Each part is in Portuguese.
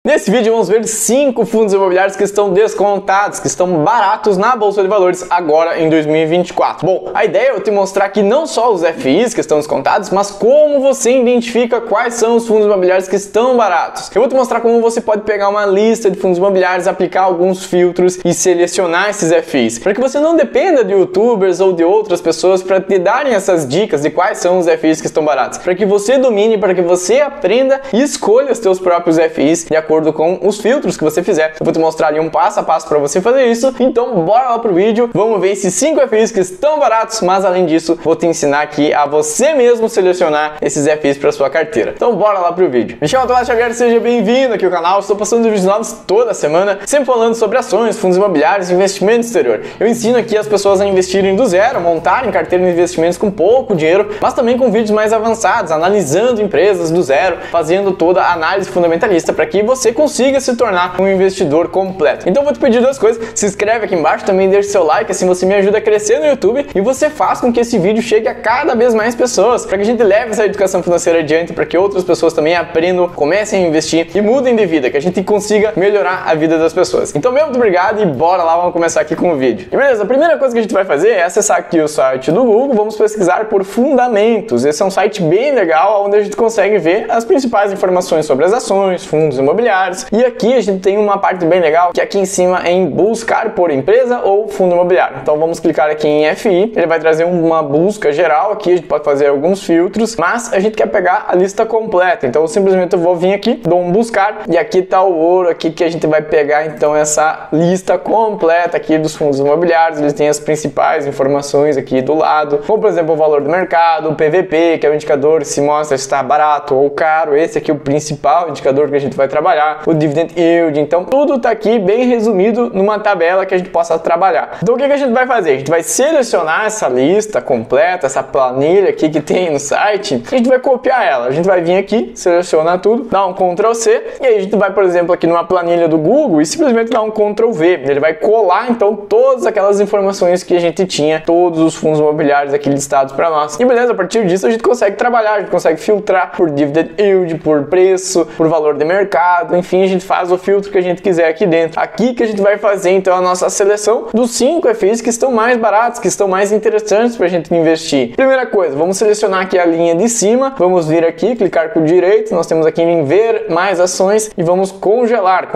Nesse vídeo vamos ver 5 fundos imobiliários que estão descontados, que estão baratos na Bolsa de Valores agora em 2024. Bom, a ideia é eu te mostrar aqui não só os FIs que estão descontados, mas como você identifica quais são os fundos imobiliários que estão baratos. Eu vou te mostrar como você pode pegar uma lista de fundos imobiliários, aplicar alguns filtros e selecionar esses FIs, para que você não dependa de youtubers ou de outras pessoas para te darem essas dicas de quais são os FIs que estão baratos, para que você domine, para que você aprenda e escolha os teus próprios FIs de acordo com os filtros que você fizer. Eu vou te mostrar ali um passo a passo para você fazer isso, então bora lá pro vídeo, vamos ver esses 5 FIs que estão baratos, mas além disso, vou te ensinar aqui a você mesmo selecionar esses FIs para sua carteira. Então bora lá pro vídeo. Me chamo Tomás Xavier, seja bem-vindo aqui ao canal. Estou postando vídeos novos toda semana, sempre falando sobre ações, fundos imobiliários e investimento exterior. Eu ensino aqui as pessoas a investirem do zero, montarem carteira de investimentos com pouco dinheiro, mas também com vídeos mais avançados, analisando empresas do zero, fazendo toda a análise fundamentalista para que você consiga se tornar um investidor completo. Então vou te pedir duas coisas: se inscreve aqui embaixo, também deixa seu like, assim você me ajuda a crescer no YouTube e você faz com que esse vídeo chegue a cada vez mais pessoas, para que a gente leve essa educação financeira adiante, para que outras pessoas também aprendam, comecem a investir e mudem de vida, que a gente consiga melhorar a vida das pessoas. Então, muito obrigado e bora lá, vamos começar aqui com o vídeo. E beleza, a primeira coisa que a gente vai fazer é acessar aqui o site do Google, vamos pesquisar por fundamentos. Esse é um site bem legal, onde a gente consegue ver as principais informações sobre as ações, fundos imobiliários. E aqui a gente tem uma parte bem legal, que aqui em cima é em buscar por empresa ou fundo imobiliário. Então vamos clicar aqui em FI, ele vai trazer uma busca geral aqui, a gente pode fazer alguns filtros, mas a gente quer pegar a lista completa. Então simplesmente eu vou vir aqui, dou um buscar e aqui tá o ouro aqui que a gente vai pegar então essa lista completa aqui dos fundos imobiliários. Eles têm as principais informações aqui do lado, como por exemplo o valor do mercado, o PVP, que é o indicador se mostra se está barato ou caro. Esse aqui é o principal indicador que a gente vai trabalhar, o dividend yield. Então tudo tá aqui bem resumido numa tabela que a gente possa trabalhar. Então o que a gente vai fazer? A gente vai selecionar essa lista completa, essa planilha aqui que tem no site, e a gente vai copiar ela. A gente vai vir aqui, selecionar tudo, dar um Ctrl C, e aí a gente vai, por exemplo, aqui numa planilha do Google e simplesmente dar um Ctrl V. Ele vai colar então todas aquelas informações que a gente tinha, todos os fundos imobiliários aqui listados para nós. E beleza, a partir disso a gente consegue trabalhar, a gente consegue filtrar por dividend yield, por preço, por valor de mercado, enfim, a gente faz o filtro que a gente quiser aqui dentro. Aqui que a gente vai fazer então a nossa seleção dos 5 FIs que estão mais baratos, que estão mais interessantes para a gente investir. Primeira coisa, vamos selecionar aqui a linha de cima, vamos vir aqui, clicar com o direito, nós temos aqui em ver mais ações e vamos congelar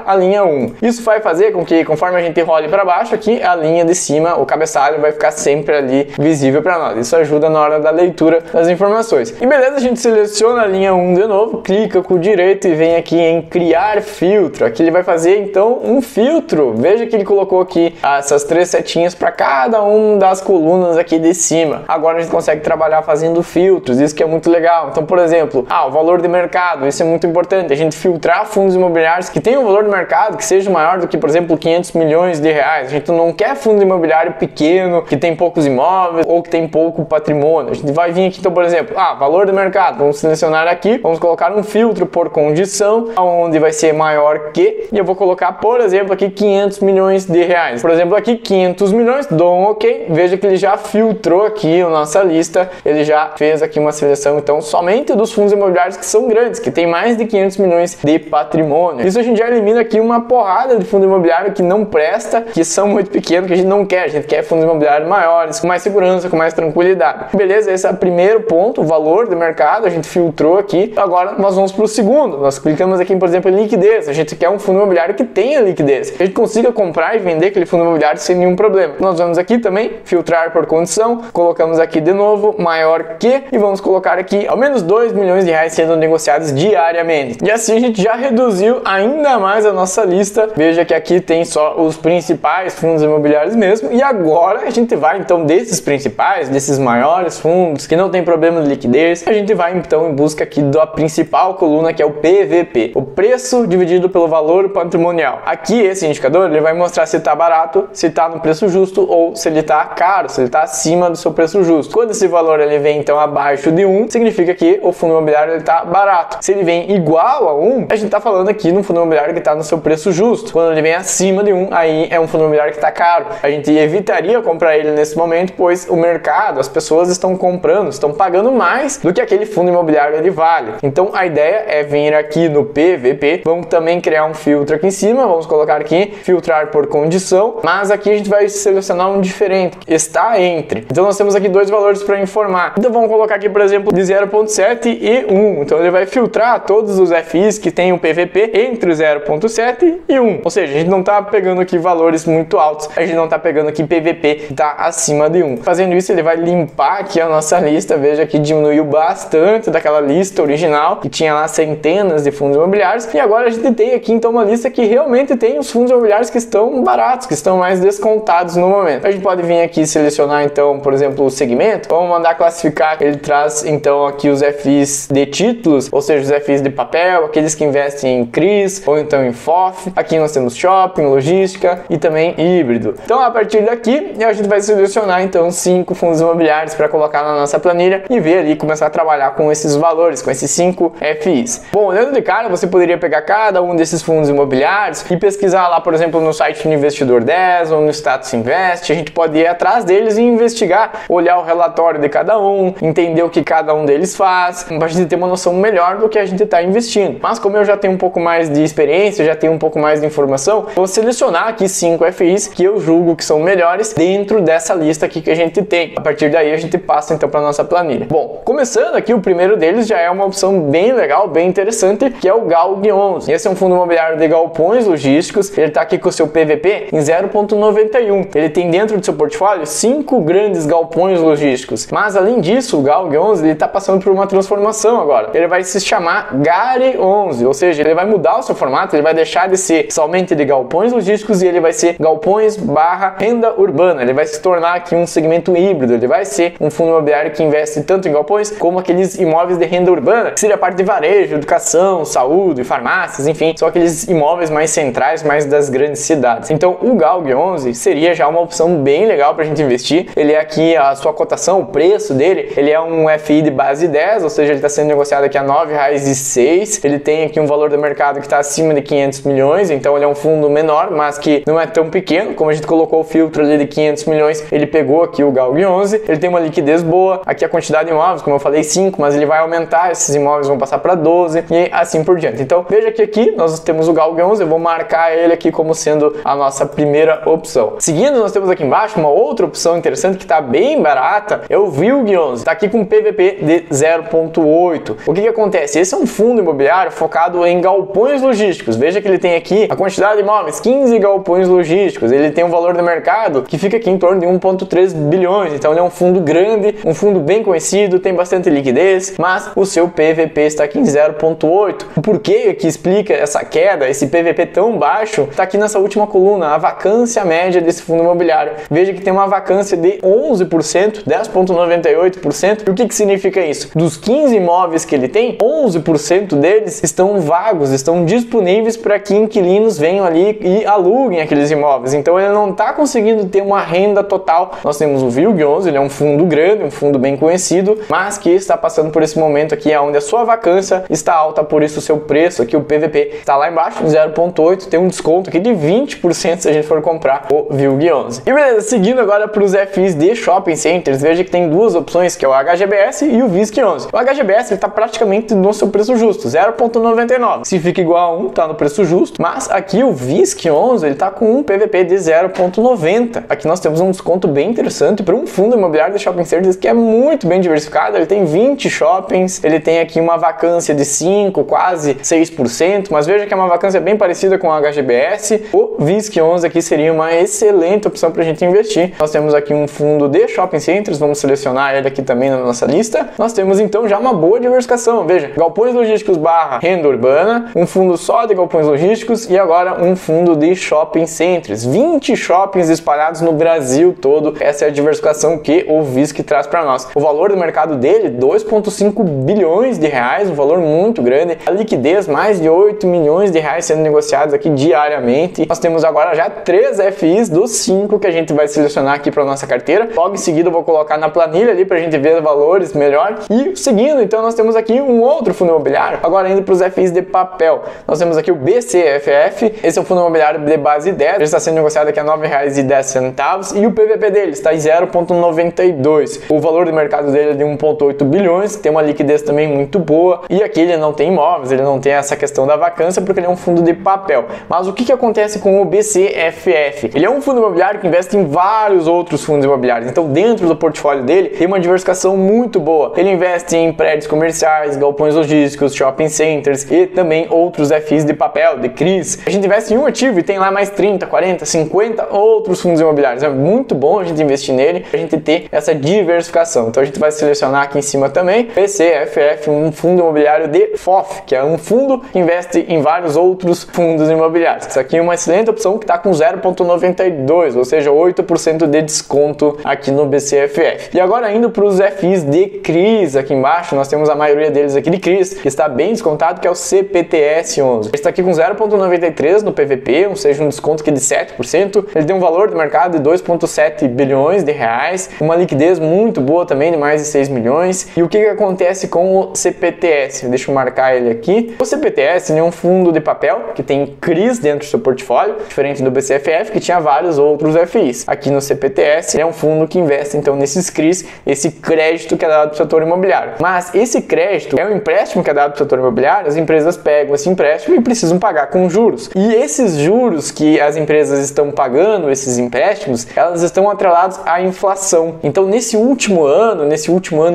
a linha 1. Isso vai fazer com que conforme a gente role para baixo aqui, a linha de cima, o cabeçalho vai ficar sempre ali visível para nós. Isso ajuda na hora da leitura das informações. E beleza, a gente seleciona a linha 1 de novo, clica com o direito e vem aqui em criar filtro. Aqui ele vai fazer então um filtro. Veja que ele colocou aqui essas 3 setinhas para cada uma das colunas aqui de cima. Agora a gente consegue trabalhar fazendo filtros, isso que é muito legal. Então, por exemplo, o valor de mercado, isso é muito importante. A gente filtrar fundos imobiliários que tenham um valor de mercado que seja maior do que, por exemplo, 500 milhões de reais. A gente não quer fundo imobiliário pequeno, que tem poucos imóveis ou que tem pouco patrimônio. A gente vai vir aqui, então, por exemplo, valor de mercado. Vamos selecionar aqui, vamos colocar um filtro por condição, onde vai ser maior que, e eu vou colocar, por exemplo, aqui 500 milhões de reais. Por exemplo, aqui 500 milhões, dou um OK. Veja que ele já filtrou aqui a nossa lista, ele já fez aqui uma seleção, então, somente dos fundos imobiliários que são grandes, que tem mais de 500 milhões de patrimônio. Isso a gente já elimina aqui uma porrada de fundo imobiliário que não presta, que são muito pequenos, que a gente não quer. A gente quer fundos imobiliários maiores, com mais segurança, com mais tranquilidade. Beleza, esse é o primeiro ponto, o valor do mercado, a gente filtrou aqui. Agora nós vamos para o segundo. Nós clicamos aqui, por exemplo, em liquidez. A gente quer um fundo imobiliário que tenha liquidez, que a gente consiga comprar e vender aquele fundo imobiliário sem nenhum problema. Nós vamos aqui também filtrar por condição, colocamos aqui de novo maior que, e vamos colocar aqui ao menos 2 milhões de reais sendo negociados diariamente. E assim a gente já reduziu ainda mais a nossa lista. Veja que aqui tem só os principais fundos imobiliários mesmo, e agora a gente vai então desses principais, desses maiores fundos que não tem problema de liquidez, a gente vai então em busca aqui da principal coluna, que é o PVP, o preço dividido pelo valor patrimonial. Aqui esse indicador ele vai mostrar se está barato, se está no preço justo ou se ele está caro, se ele está acima do seu preço justo. Quando esse valor ele vem então abaixo de 1, significa que o fundo imobiliário está barato. Se ele vem igual a 1, a gente está falando aqui no fundo imobiliário que está no seu preço justo. Quando ele vem acima de 1, aí é um fundo imobiliário que está caro. A gente evitaria comprar ele nesse momento, pois o mercado, as pessoas estão comprando, estão pagando mais do que aquele fundo imobiliário ele vale. Então a ideia é vir aqui no PVP PVP. Vamos também criar um filtro aqui em cima, vamos colocar aqui filtrar por condição, mas aqui a gente vai selecionar um diferente, está entre. Então nós temos aqui dois valores para informar. Então vamos colocar aqui, por exemplo, de 0.7 e 1. Então ele vai filtrar todos os FIs que tem o PVP entre 0.7 e 1. Ou seja, a gente não está pegando aqui valores muito altos, a gente não está pegando aqui PVP que está acima de 1. Fazendo isso, ele vai limpar aqui a nossa lista. Veja que diminuiu bastante daquela lista original, que tinha lá centenas de fundos imobiliários, e agora a gente tem aqui então uma lista que realmente tem os fundos imobiliários que estão baratos, que estão mais descontados no momento. A gente pode vir aqui selecionar então, por exemplo, o segmento. Vamos mandar classificar. Ele traz então aqui os FIs de títulos, ou seja, os FIs de papel, aqueles que investem em CRIs ou então em FOF. Aqui nós temos shopping, logística e também híbrido. Então a partir daqui a gente vai selecionar então 5 fundos imobiliários para colocar na nossa planilha e ver ali, começar a trabalhar com esses valores, com esses 5 FIs. Bom, olhando de cara, você poderia pegar cada um desses fundos imobiliários e pesquisar lá, por exemplo, no site do Investidor 10 ou no Status Invest. A gente pode ir atrás deles e investigar, olhar o relatório de cada um, entender o que cada um deles faz, para a gente ter uma noção melhor do que a gente está investindo. Mas como eu já tenho um pouco mais de experiência, já tenho um pouco mais de informação, vou selecionar aqui 5 FIs que eu julgo que são melhores dentro dessa lista aqui que a gente tem. A partir daí a gente passa então para nossa planilha. Bom, começando aqui, o primeiro deles já é uma opção bem legal, bem interessante, que é o GALG 11. Esse é um fundo imobiliário de galpões logísticos. Ele está aqui com o seu PVP em 0.91. Ele tem dentro do seu portfólio 5 grandes galpões logísticos. Mas além disso, o GALG 11 está passando por uma transformação agora. Ele vai se chamar GARI 11, ou seja, ele vai mudar o seu formato, ele vai deixar de ser somente de galpões logísticos e ele vai ser galpões barra renda urbana. Ele vai se tornar aqui um segmento híbrido. Ele vai ser um fundo imobiliário que investe tanto em galpões como aqueles imóveis de renda urbana, que seria a parte de varejo, educação, saúde, farmácias, enfim, são aqueles imóveis mais centrais, mais das grandes cidades. Então o GALG 11 seria já uma opção bem legal para a gente investir. Ele é aqui a sua cotação, o preço dele, ele é um FI de base 10, ou seja, ele está sendo negociado aqui a R$ 9,06. Ele tem aqui um valor do mercado que está acima de 500 milhões, então ele é um fundo menor, mas que não é tão pequeno. Como a gente colocou o filtro ali de 500 milhões, ele pegou aqui o GALG 11. Ele tem uma liquidez boa, aqui a quantidade de imóveis, como eu falei, 5, mas ele vai aumentar, esses imóveis vão passar para 12 e assim por diante. Então veja que aqui nós temos o GALG 11, eu vou marcar ele aqui como sendo a nossa primeira opção. Seguindo, nós temos aqui embaixo uma outra opção interessante que está bem barata, é o VILG 11, está aqui com PVP de 0.8. O que acontece? Esse é um fundo imobiliário focado em galpões logísticos. Veja que ele tem aqui a quantidade de imóveis, 15 galpões logísticos. Ele tem um valor de mercado que fica aqui em torno de 1,3 bilhões. Então ele é um fundo grande, um fundo bem conhecido, tem bastante liquidez, mas o seu PVP está aqui em 0.8. O porquê que explica essa queda, esse PVP tão baixo, está aqui nessa última coluna, a vacância média desse fundo imobiliário. Veja que tem uma vacância de 11%, 10,98%. E o que significa isso? Dos 15 imóveis que ele tem, 11% deles estão vagos, estão disponíveis para que inquilinos venham ali e aluguem aqueles imóveis. Então ele não está conseguindo ter uma renda total. Nós temos o VILG 11, ele é um fundo grande, um fundo bem conhecido, mas que está passando por esse momento aqui onde a sua vacância está alta, por isso o seu preço aqui, o PVP, está lá embaixo, 0.8, tem um desconto aqui de 20% se a gente for comprar o VILG 11. E beleza, seguindo agora para os FIs de shopping centers, veja que tem duas opções, que é o HGBS e o VISC 11. O HGBS está praticamente no seu preço justo, 0.99. Se fica igual a 1, está no preço justo, mas aqui o VISC 11, ele está com um PVP de 0.90. Aqui nós temos um desconto bem interessante para um fundo imobiliário de shopping centers que é muito bem diversificado. Ele tem 20 shoppings, ele tem aqui uma vacância de 5, quase 6%, mas veja que é uma vacância bem parecida com o HGBS. O VISC 11 aqui seria uma excelente opção para a gente investir. Nós temos aqui um fundo de shopping centers, vamos selecionar ele aqui também na nossa lista. Nós temos então já uma boa diversificação. Veja, galpões logísticos barra renda urbana, um fundo só de galpões logísticos e agora um fundo de shopping centers. 20 shoppings espalhados no Brasil todo. Essa é a diversificação que o VISC traz para nós. O valor do mercado dele, 2,5 bilhões de reais, um valor muito grande. A liquidez, mais de 8 milhões de reais sendo negociados aqui diariamente. Nós temos agora já 3 FIs dos 5 que a gente vai selecionar aqui para nossa carteira. Logo em seguida eu vou colocar na planilha ali para a gente ver os valores melhor. E seguindo, então nós temos aqui um outro fundo imobiliário, agora indo para os FIs de papel. Nós temos aqui o BCFF, esse é um fundo imobiliário de base 10, ele está sendo negociado aqui a R$ 9,10 e o PVP dele está em 0,92. O valor de mercado dele é de 1,8 bilhões, tem uma liquidez também muito boa e aqui ele não tem imóveis, ele não tem essa questão da vacância porque ele é um fundo de papel. Mas o que acontece com o BCFF? Ele é um fundo imobiliário que investe em vários outros fundos imobiliários. Então, dentro do portfólio dele, tem uma diversificação muito boa. Ele investe em prédios comerciais, galpões logísticos, shopping centers e também outros FIs de papel, de CRIs. A gente investe em um ativo e tem lá mais 30, 40, 50 outros fundos imobiliários. É muito bom a gente investir nele, a gente ter essa diversificação. Então, a gente vai selecionar aqui em cima também BCFF, um fundo imobiliário de FOF, que é um fundo que investe em vários outros fundos imobiliários. Isso aqui é uma excelente opção que está com 0,92, ou seja, 8% de desconto aqui no BCFF. E agora indo para os FIs de CRIs, aqui embaixo nós temos a maioria deles aqui de CRIs, que está bem descontado, que é o CPTS 11. Ele está aqui com 0,93 no PVP, ou seja, um desconto aqui de 7%. Ele tem um valor de mercado de 2,7 bilhões de reais, uma liquidez muito boa também de mais de 6 milhões. E o que acontece com o CPTS? Deixa eu marcar ele aqui. O CPTS é um fundo de papel que tem CRIs dentro do seu portfólio, diferente do BCFF, que tinha vários outros FIs. Aqui no CPTS é um fundo que investe então nesses CRIs, esse crédito que é dado para o setor imobiliário. Mas esse crédito é um empréstimo que é dado para o setor imobiliário, as empresas pegam esse empréstimo e precisam pagar com juros. E esses juros que as empresas estão pagando, esses empréstimos, elas estão atreladas à inflação. Então nesse último ano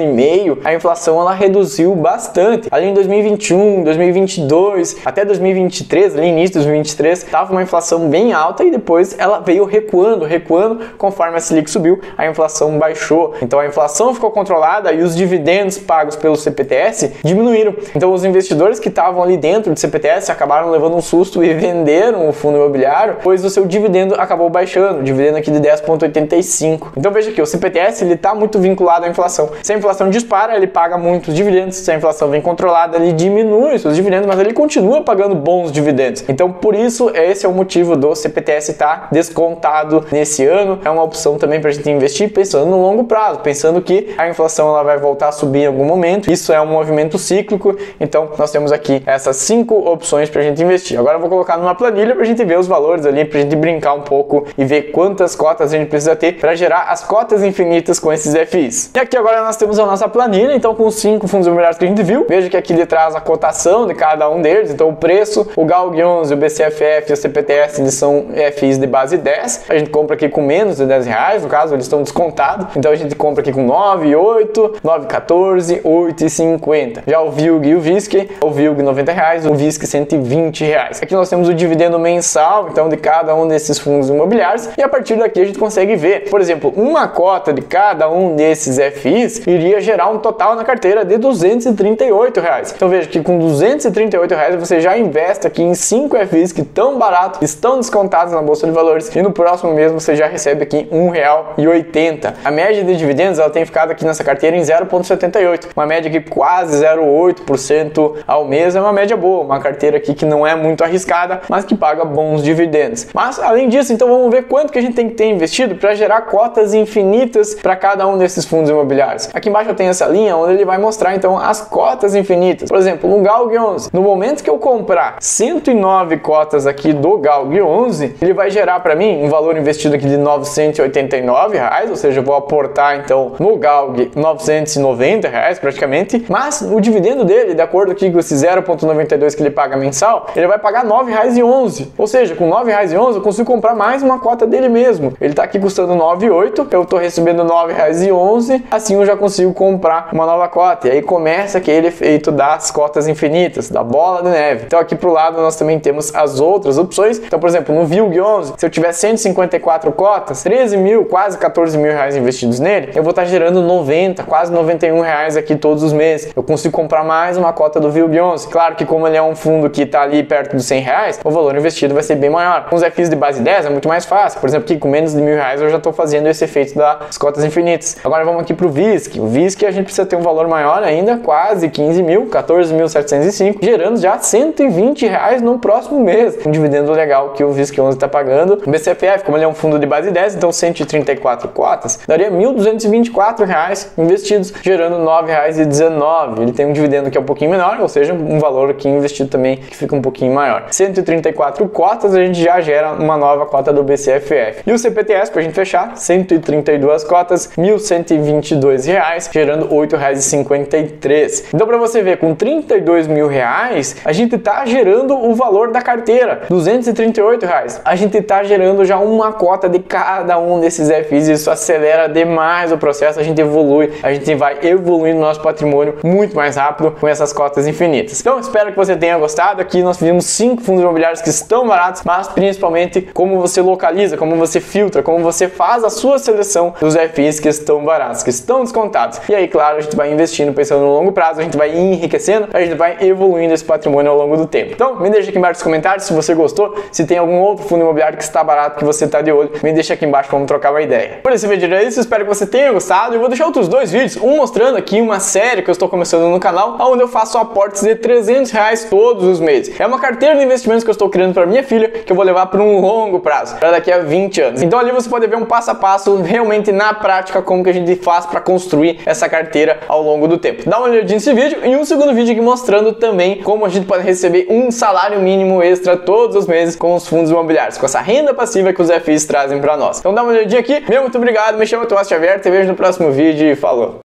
e meio, a inflação ela reduziu bastante. Ali em 2021, 2022, até 2023, ali início de 2023, estava uma inflação bem alta e depois ela veio recuando, conforme a Selic subiu, a inflação baixou. Então a inflação ficou controlada e os dividendos pagos pelo CPTS diminuíram. Então os investidores que estavam ali dentro do CPTS acabaram levando um susto e venderam o fundo imobiliário, pois o seu dividendo acabou baixando, dividendo aqui de 10,85. Então veja que o CPTS ele está muito vinculado à inflação. Se a inflação dispara, ele paga muitos dividendos. Se a inflação vem controlada, ele diminui os seus dividendos, mas ele continua pagando bons dividendos. Então por isso esse é o motivo do CPTS estar descontado nesse ano. É uma opção também para a gente investir pensando no longo prazo, pensando que a inflação ela vai voltar a subir em algum momento. Isso é um movimento cíclico. Então nós temos aqui essas 5 opções para a gente investir. Agora eu vou colocar numa planilha para a gente ver os valores ali, para a gente brincar um pouco e ver quantas cotas a gente precisa ter para gerar as cotas infinitas com esses FIs. E aqui agora nós temos a nossa planilha, então com os 5 fundos imobiliários que a gente viu. Veja que aqui ele traz a cotação de cada um deles, então o preço, o GALG 11, o BCFF e o CPTS eles são FIs de base 10. A gente compra aqui com menos de 10 reais, no caso eles estão descontados, então a gente compra aqui com 9,8, 9,14, 8,50. Já o VILG e o VISC, o VILG 90 reais, o VISC 120 reais. Aqui nós temos o dividendo mensal, então de cada um desses fundos imobiliários, e a partir daqui a gente consegue ver, por exemplo, uma cota de cada um desses FIs iria gerar um total na carteira de 238 reais. Então veja que com 238 reais você já investe aqui em 5 FIs que estão baratos, estão descontados na Bolsa de Valores, e no próximo mês você já recebe aqui R$1,80. A média de dividendos ela tem ficado aqui nessa carteira em 0,78, uma média aqui quase 0,8% ao mês. É uma média boa, uma carteira aqui que não é muito arriscada, mas que paga bons dividendos. Mas além disso, então vamos ver quanto que a gente tem que ter investido para gerar cotas infinitas para cada um desses fundos imobiliários. Aqui embaixo eu tenho essa linha onde ele vai mostrar então as cotas infinitas. Por exemplo, no GALG 11, no momento que eu comprar 109 cotas aqui do GALG 11, ele vai gerar para mim um valor investido aqui de R$989, ou seja, eu vou aportar então no GALG R$990 praticamente, mas o dividendo dele, de acordo aqui com esse 0,92 que ele paga mensal, ele vai pagar R$9,11, ou seja, com R$9,11 eu consigo comprar mais uma cota dele mesmo. Ele está aqui custando R$9,08, eu estou recebendo R$9,11, assim eu já consigo comprar uma nova cota, e aí começa aquele efeito das cotas infinitas, da bola de neve. Então aqui pro lado nós também temos as outras opções. Então, por exemplo, no VILG 11, se eu tiver 154 cotas, 13 mil, quase 14 mil reais investidos nele, eu vou estar gerando 90, quase 91 reais aqui todos os meses. Eu consigo comprar mais uma cota do VILG 11. Claro que como ele é um fundo que está ali perto dos 100 reais, o valor investido vai ser bem maior. Com os FIs de base 10 é muito mais fácil. Por exemplo, aqui com menos de R$1.000 eu já estou fazendo esse efeito das cotas infinitas. Agora vamos aqui pro VISC. O VISC a gente precisa ter um valor maior ainda, quase 15 mil, 14.705, gerando já 120 reais no próximo mês. Um dividendo legal que o VISC 11 está pagando. O BCFF, como ele é um fundo de base 10, então 134 cotas, daria 1.224 reais investidos, gerando R$9,19. Ele tem um dividendo que é um pouquinho menor, ou seja, um valor aqui investido também que fica um pouquinho maior. 134 cotas, a gente já gera uma nova cota do BCFF. E o CPTS, para a gente fechar, 132 cotas, R$1.122, gerando R$8,53. Então, para você ver, com R$32 mil reais, a gente tá gerando o valor da carteira, R$ 238. A gente tá gerando já uma cota de cada um desses FIs, isso acelera demais o processo, a gente evolui, a gente vai evoluindo nosso patrimônio muito mais rápido com essas cotas infinitas. Então, espero que você tenha gostado. Aqui nós vimos 5 fundos imobiliários que estão baratos, mas principalmente como você localiza, como você filtra, como você faz a sua seleção dos FIs que estão baratos, que estão descontados. E aí, claro, a gente vai investindo pensando no longo prazo, a gente vai enriquecendo, a gente vai evoluindo esse patrimônio ao longo do tempo. Então, me deixa aqui embaixo nos comentários se você gostou, se tem algum outro fundo imobiliário que está barato, que você está de olho, me deixa aqui embaixo, vamos trocar uma ideia. Por esse vídeo é isso, espero que você tenha gostado. Eu vou deixar outros 2 vídeos, um mostrando aqui uma série que eu estou começando no canal, onde eu faço aportes de R$300 todos os meses. É uma carteira de investimentos que eu estou criando para minha filha, que eu vou levar para um longo prazo, para daqui a 20 anos. Então ali você pode ver um passo a passo, realmente na prática, como que a gente faz para construir essa carteira ao longo do tempo. Dá uma olhadinha nesse vídeo e um segundo vídeo aqui mostrando também como a gente pode receber um salário mínimo extra todos os meses com os fundos imobiliários, com essa renda passiva que os FIs trazem para nós. Então dá uma olhadinha aqui. Meu muito obrigado, me chamo Tomás Xavier, te vejo no próximo vídeo e falou!